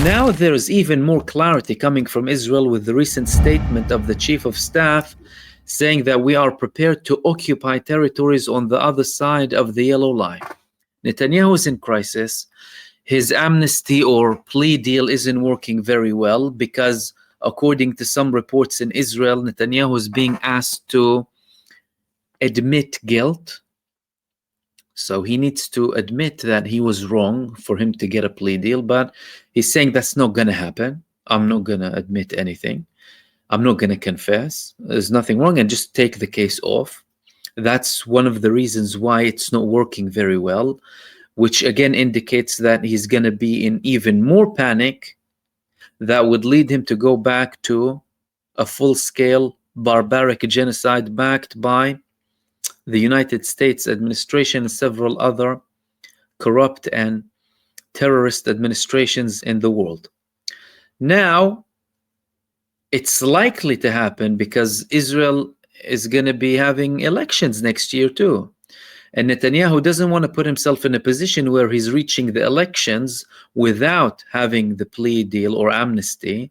Now there's even more clarity coming from Israel with the recent statement of the chief of staff saying that we are prepared to occupy territories on the other side of the yellow line. Netanyahu is in crisis. His amnesty or plea deal isn't working very well because, according to some reports in Israel, Netanyahu is being asked to admit guilt. So he needs to admit that he was wrong for him to get a plea deal, but he's saying that's not going to happen. I'm not going to admit anything. I'm not going to confess. There's nothing wrong, and just take the case off. That's one of the reasons why it's not working very well, which again indicates that he's going to be in even more panic that would lead him to go back to a full-scale barbaric genocide backed by the United States administration and several other corrupt and terrorist administrations in the world. Now, it's likely to happen because Israel is going to be having elections next year too. And Netanyahu doesn't want to put himself in a position where he's reaching the elections without having the plea deal or amnesty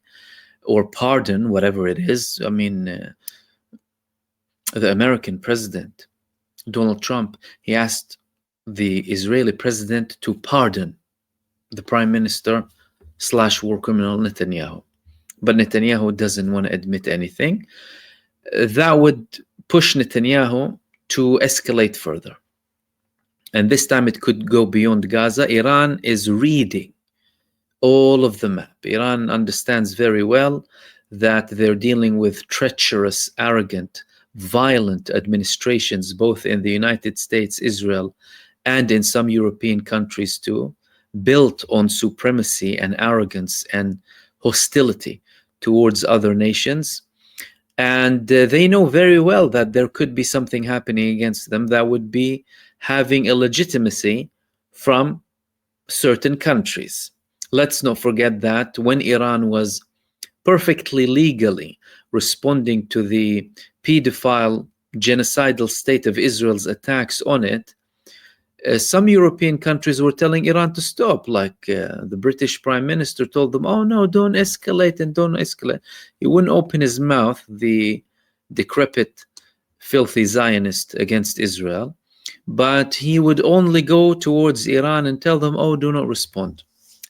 or pardon, whatever it is. I mean, the American president, Donald Trump, he asked the Israeli president to pardon the prime minister / war criminal Netanyahu. But Netanyahu doesn't want to admit anything. That would push Netanyahu to escalate further. And this time it could go beyond Gaza. Iran is reading all of the map. Iran understands very well that they're dealing with treacherous, arrogant, violent administrations, both in the United States, Israel, and in some European countries too, built on supremacy and arrogance and hostility towards other nations. And they know very well that there could be something happening against them that would be having a legitimacy from certain countries. Let's not forget that when Iran was perfectly legally responding to the pedophile genocidal state of Israel's attacks on it, some European countries were telling Iran to stop, like the British Prime Minister told them, oh no, don't escalate and don't escalate. He wouldn't open his mouth, the decrepit, filthy Zionist against Israel, but he would only go towards Iran and tell them, oh, do not respond.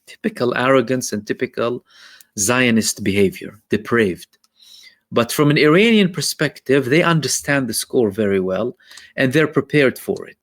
Typical arrogance and typical Zionist behavior, depraved. But from an Iranian perspective, they understand the score very well and they're prepared for it.